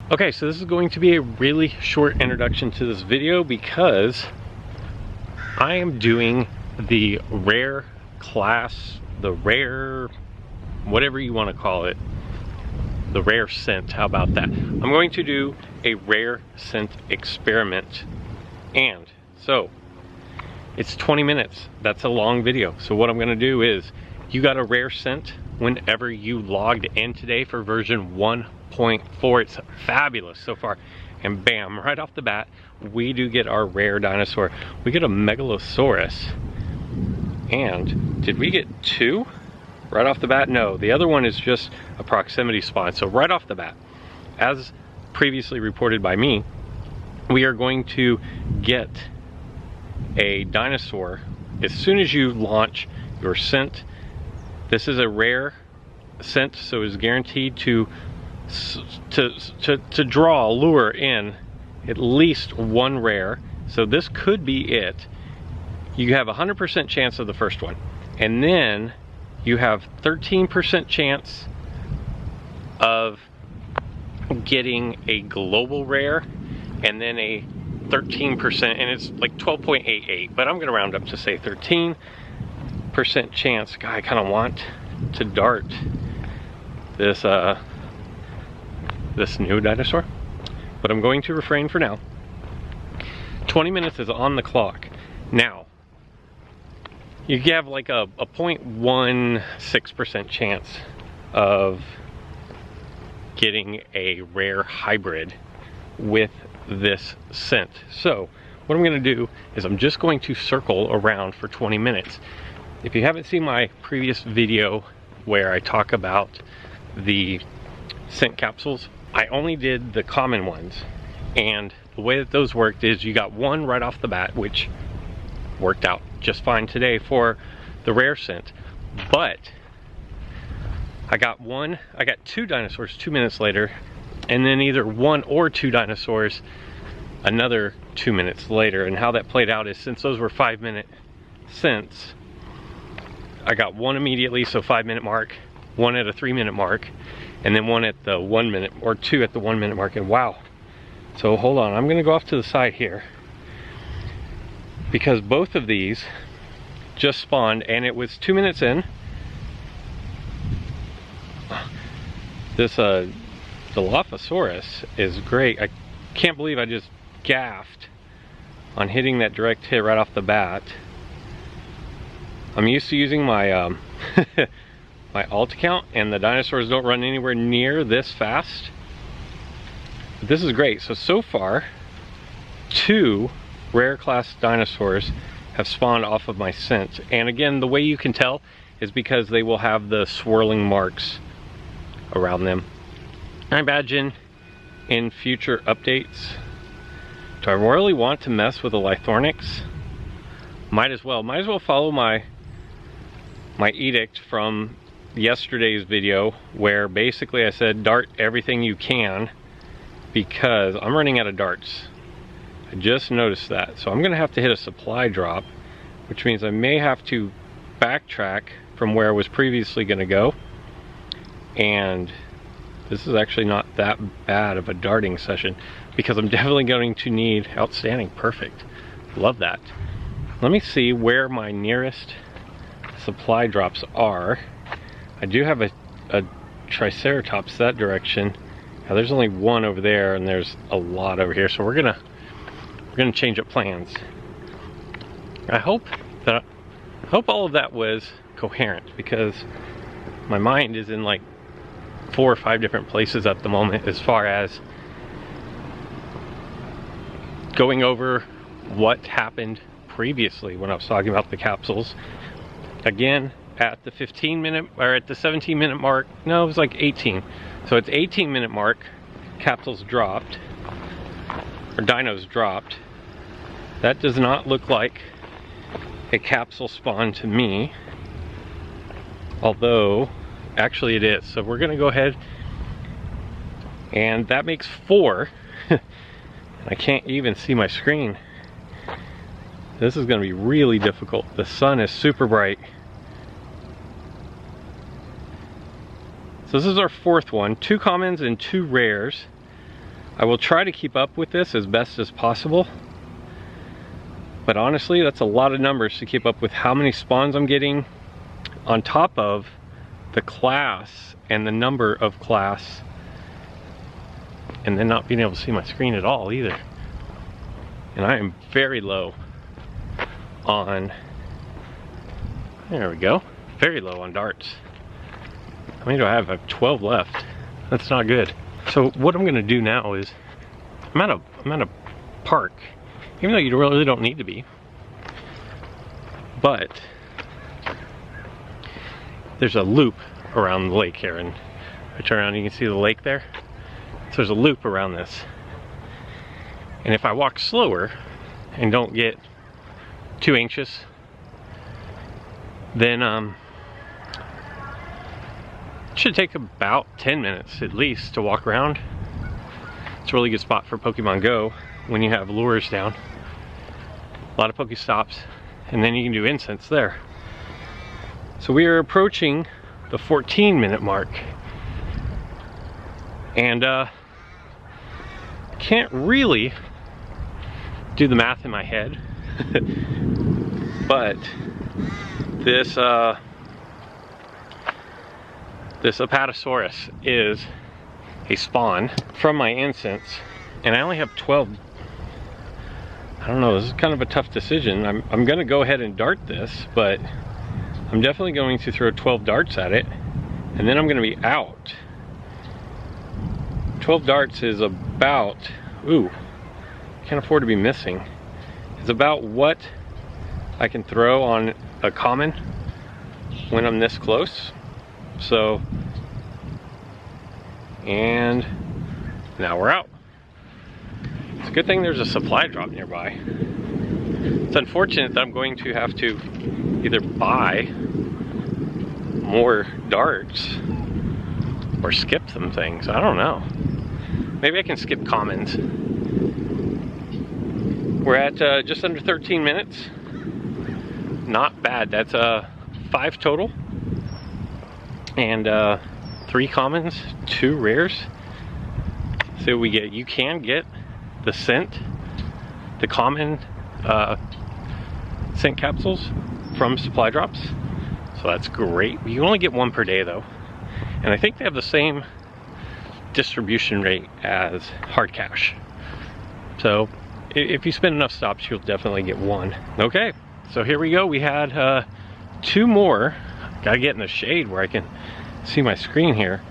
Okay, so this is going to be a really short introduction to this video because I am doing the rare class, the rare, whatever you want to call it, the rare scent. How about that? I'm going to do a rare scent experiment. And so it's 20 minutes. That's a long video. So what I'm going to do is, you got a rare scent whenever you logged in today for version 1.4. It's fabulous so far. And bam, right off the bat, we do get our rare dinosaur. We get a Megalosaurus. And did we get two right off the bat? No, the other one is just a proximity spawn. So right off the bat, as previously reported by me, we are going to get a dinosaur as soon as you launch your scent. This is a rare scent, so it's guaranteed to draw, lure in at least one rare. So this could be it. You have 100% chance of the first one, and then you have 13% chance of getting a global rare, and then a 13%, and it's like 12.88, but I'm gonna round up to say 13% chance. God, I kind of want to dart this this new dinosaur, but I'm going to refrain for now. 20 minutes is on the clock. Now, you have like a 0.16% chance of getting a rare hybrid with this scent. So what I'm going to do is I'm just going to circle around for 20 minutes. If you haven't seen my previous video where I talk about the scent capsules, I only did the common ones, and the way that those worked is you got one right off the bat, which worked out just fine today for the rare scent. But I got two dinosaurs 2 minutes later, and then either one or two dinosaurs another 2 minutes later. And how that played out is, since those were 5-minute scents, I got one immediately, so 5-minute mark, one at a 3-minute mark, and then one at the 1 minute, or two at the 1 minute mark. And wow. So hold on, I'm gonna go off to the side here, because both of these just spawned, and it was 2 minutes in. This Dilophosaurus is great. I can't believe I just gaffed on hitting that direct hit right off the bat. I'm used to using my my alt account, and the dinosaurs don't run anywhere near this fast. But this is great. So far, 2 rare class dinosaurs have spawned off of my scent. And again, the way you can tell is because they will have the swirling marks around them. I imagine in future updates, do I really want to mess with the Lythornyx? Might as well follow my edict from yesterday's video, where basically I said dart everything you can, because I'm running out of darts. I just noticed that. So I'm gonna have to hit a supply drop, which means I may have to backtrack from where I was previously gonna go. And this is actually not that bad of a darting session, because I'm definitely going to need outstanding. Perfect. Love that. Let me see where my nearest supply drops are. I do have a Triceratops that direction. Now there's only one over there, and there's a lot over here, so we're gonna change up plans. I hope all of that was coherent, because my mind is in like 4 or 5 different places at the moment, as far as going over what happened previously when I was talking about the capsules. Again, at the 15-minute, or at the 17-minute mark, no, it was like 18. So it's 18-minute mark, capsules dropped, or dinos dropped. That does not look like a capsule spawn to me, although actually it is. So we're gonna go ahead, and that makes 4. I can't even see my screen. This is gonna be really difficult. The sun is super bright. So this is our 4th one. 2 commons and 2 rares. I will try to keep up with this as best as possible. But honestly, that's a lot of numbers to keep up with how many spawns I'm getting on top of the class and the number of class, and then not being able to see my screen at all either. And I am very low on, there we go, very low on darts. How many do I have? I have 12 left. That's not good. So what I'm gonna do now is, I'm at a park, even though you really don't need to be, but there's a loop around the lake here, and if I turn around, you can see the lake there. So there's a loop around this, and if I walk slower and don't get too anxious, then it should take about 10 minutes at least to walk around. It's a really good spot for Pokemon Go when you have lures down. A lot of Pokestops, and then you can do incense there. So we are approaching the 14-minute mark, and can't really do the math in my head, but this this Apatosaurus is a spawn from my incense, and I only have 12. I don't know, this is kind of a tough decision. I'm gonna go ahead and dart this, but I'm definitely going to throw 12 darts at it, and then I'm gonna be out. 12 darts is about, ooh, can't afford to be missing. It's about what I can throw on a common when I'm this close. So, and now we're out. It's a good thing there's a supply drop nearby. It's unfortunate that I'm going to have to either buy more darts or skip some things. I don't know. Maybe I can skip commons. We're at just under 13 minutes. Not bad. That's 5 total. And 3 commons, 2 rares. See what we get. You can get the scent, the common scent capsules from supply drops. So that's great. You only get 1 per day though. And I think they have the same distribution rate as hard cash. So if you spend enough stops, you'll definitely get 1. Okay, so here we go. We had 2 more. Gotta get in the shade where I can see my screen here.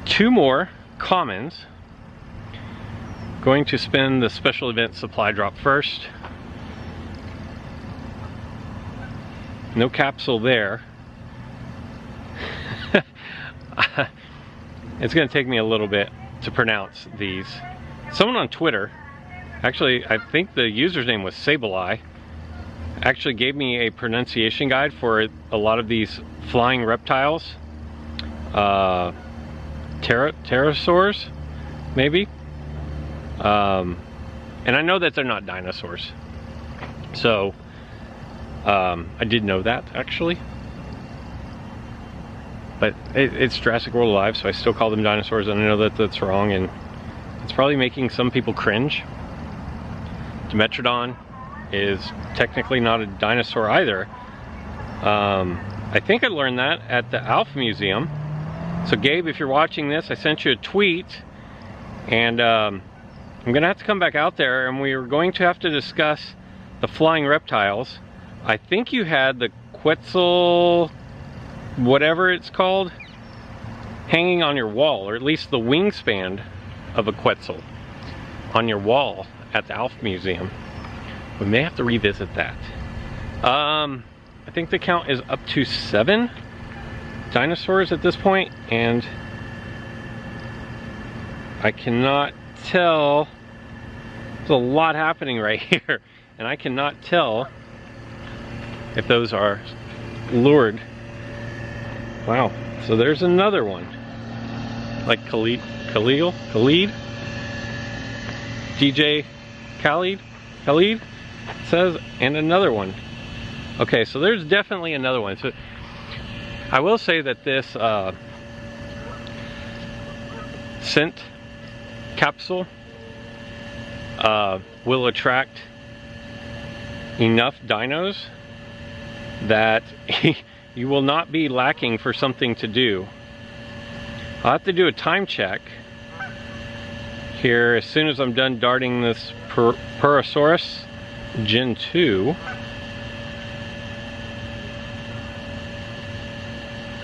2 more commons. Going to spin the special event supply drop first. No capsule there. It's gonna take me a little bit to pronounce these. Someone on Twitter, actually I think the user's name was Sableye, actually gave me a pronunciation guide for a lot of these flying reptiles. Pterosaurs, maybe. And I know that they're not dinosaurs. So, I did know that actually. But it's Jurassic World Alive, so I still call them dinosaurs, and I know that that's wrong, and it's probably making some people cringe. Dimetrodon is technically not a dinosaur either. I think I learned that at the Alpha Museum. So Gabe, if you're watching this, I sent you a tweet, and I'm gonna have to come back out there, and we are going to have to discuss the flying reptiles. I think you had the Quetzal, whatever it's called, hanging on your wall, or at least the wingspan of a Quetzal on your wall at the Alpha Museum. We may have to revisit that. I think the count is up to 7 dinosaurs at this point, and I cannot tell. There's a lot happening right here, and I cannot tell if those are lured. Wow, so there's another one. Like Khalid? DJ Khalid says, and another one. Okay, so there's definitely another one. So I will say that this scent capsule will attract enough dinos that you will not be lacking for something to do. I'll have to do a time check here as soon as I'm done darting this Purosaurus Gen 2.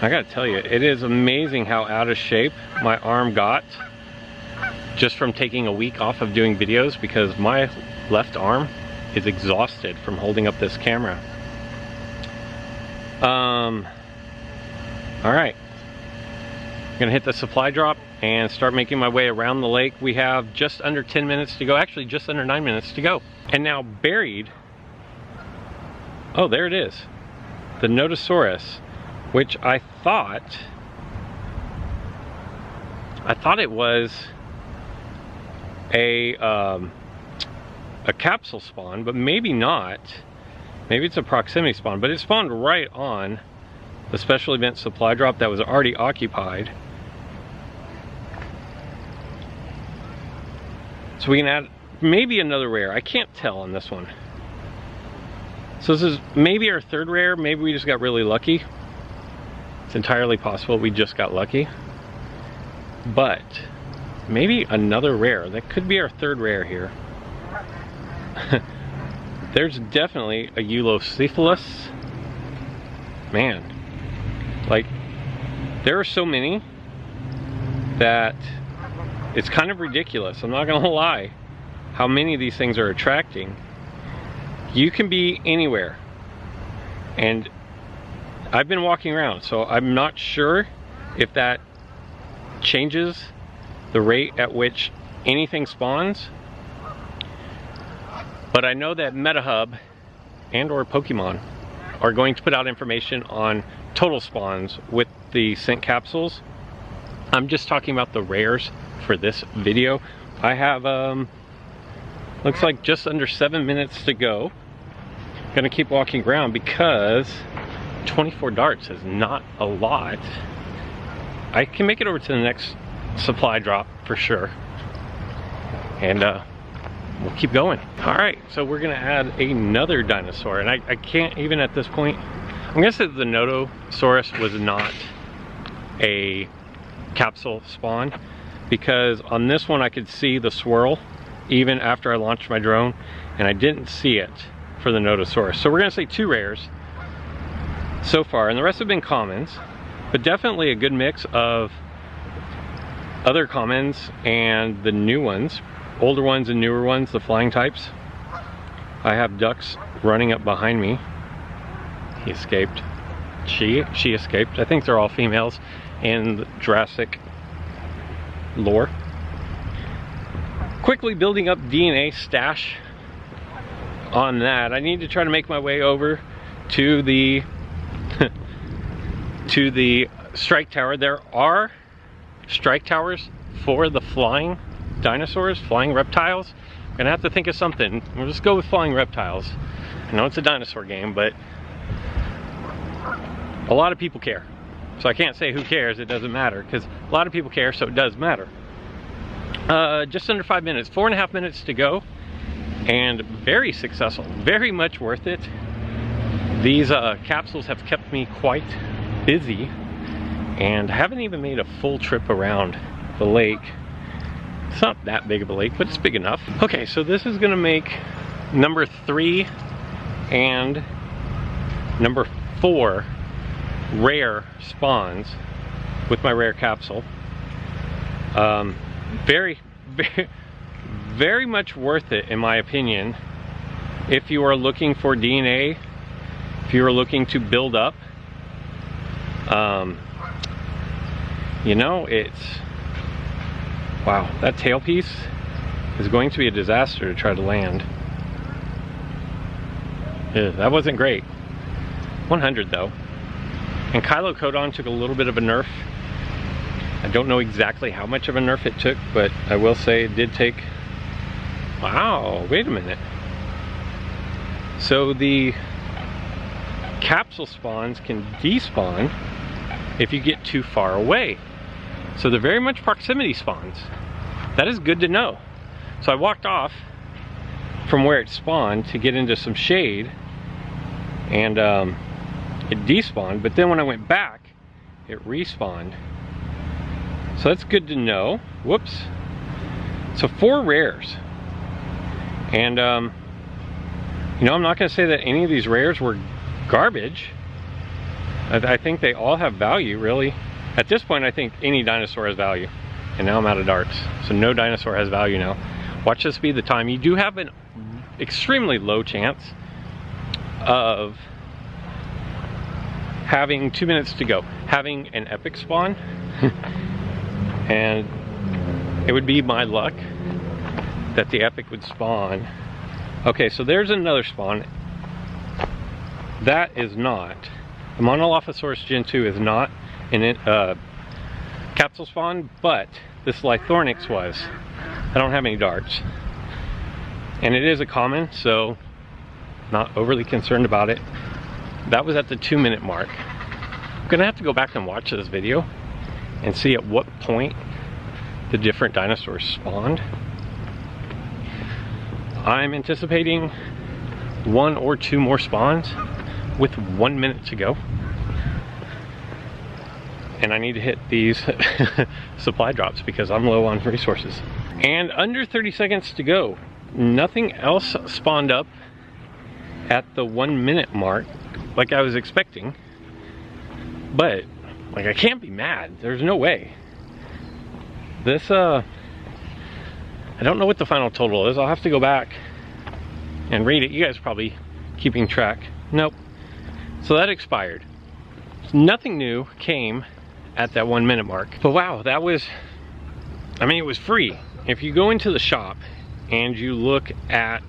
I gotta tell you, it is amazing how out of shape my arm got just from taking a week off of doing videos, because my left arm is exhausted from holding up this camera. Alright, I'm gonna hit the supply drop and start making my way around the lake. We have just under 10 minutes to go, actually just under 9 minutes to go. And now buried, oh there it is, the Nodosaurus, which I thought it was a capsule spawn, but maybe not. Maybe it's a proximity spawn, but it spawned right on the special event supply drop that was already occupied. So we can add maybe another rare. I can't tell on this one. So this is maybe our third rare. Maybe we just got really lucky. It's entirely possible we just got lucky. But maybe another rare. That could be our third rare here. There's definitely a Eulocephalus. Man, like, there are so many that it's kind of ridiculous. I'm not gonna lie how many of these things are attracting. You can be anywhere, and I've been walking around, so I'm not sure if that changes the rate at which anything spawns. But I know that MetaHub and or Pokemon are going to put out information on total spawns with the scent capsules. I'm just talking about the rares for this video. I have, looks like just under 7 minutes to go. I'm gonna keep walking around because 24 darts is not a lot. I can make it over to the next supply drop for sure. And we'll keep going. All right, so we're gonna add another dinosaur, and I can't even at this point. I'm gonna say that the Nodosaurus was not a capsule spawn, because on this one I could see the swirl even after I launched my drone, and I didn't see it for the Nodosaurus. So we're gonna say 2 rares so far, and the rest have been commons, but definitely a good mix of other commons and the new ones, older ones and newer ones, the flying types. I have ducks running up behind me. He escaped. She escaped. I think they're all females in the Jurassic lore. Quickly building up DNA stash on that. I need to try to make my way over to the to the strike tower. There are strike towers for the flying dinosaurs, flying reptiles. I'm gonna have to think of something. We'll just go with flying reptiles. I know it's a dinosaur game, but a lot of people care. So I can't say who cares, it doesn't matter, because a lot of people care, so it does matter. Just under 5 minutes, 4.5 minutes to go, and very successful, very much worth it. These capsules have kept me quite busy, and haven't even made a full trip around the lake. It's not that big of a lake, but it's big enough. Okay, so this is gonna make number 3 and number 4 rare spawns with my rare capsule. Very much worth it, in my opinion, if you are looking for DNA, if you are looking to build up. You know, it's, wow, that tailpiece is going to be a disaster to try to land. Yeah, that wasn't great. 100 though. And Kylocodon took a little bit of a nerf. I don't know exactly how much of a nerf it took, but I will say it did take... Wow, wait a minute. So the capsule spawns can despawn if you get too far away. So they're very much proximity spawns. That is good to know. So I walked off from where it spawned to get into some shade, and it despawned, but then when I went back, it respawned. So that's good to know. Whoops. So 4 rares. And you know, I'm not going to say that any of these rares were garbage. I think they all have value, really. At this point, I think any dinosaur has value. And now I'm out of darts, so no dinosaur has value now. Watch this be the time. You do have an extremely low chance of having 2 minutes to go, having an epic spawn. And it would be my luck that the epic would spawn. Okay, so there's another spawn. That is not, the Monolophosaurus Gen 2 is not in capsule spawn, but this Lythornyx was. I don't have any darts. And it is a common, so not overly concerned about it. That was at the 2 minute mark. I'm gonna have to go back and watch this video and see at what point the different dinosaurs spawned. I'm anticipating 1 or 2 more spawns with 1 minute to go. And I need to hit these supply drops because I'm low on resources. And under 30 seconds to go. Nothing else spawned up at the 1 minute mark like I was expecting. But, like, I can't be mad. There's no way. This, I don't know what the final total is. I'll have to go back and read it. You guys are probably keeping track. Nope. So that expired. Nothing new came at that 1 minute mark. But wow, that was, I mean, it was free. If you go into the shop and you look at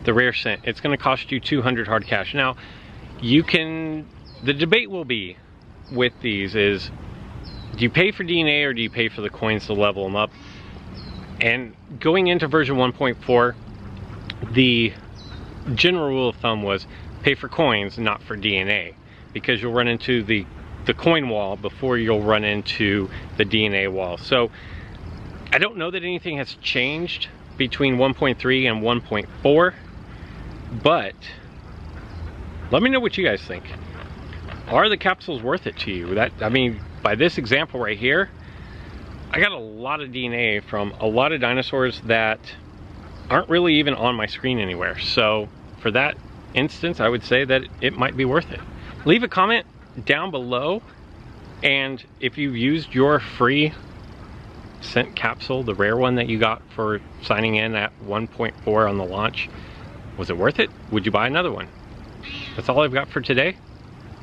the rare scent, it's gonna cost you 200 hard cash. Now, you can, the debate will be with these is, do you pay for DNA or do you pay for the coins to level them up? And going into version 1.4, the general rule of thumb was pay for coins, not for DNA, because you'll run into the coin wall before you'll run into the DNA wall. So I don't know that anything has changed between 1.3 and 1.4, but let me know what you guys think. Are the capsules worth it to you? That, I mean, by this example right here, I got a lot of DNA from a lot of dinosaurs that aren't really even on my screen anywhere. So for that instance, I would say that it might be worth it. Leave a comment down below, and if you've used your free scent capsule, the rare one that you got for signing in at 1.4 on the launch, was it worth it? Would you buy another one? That's all I've got for today.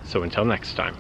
So until next time.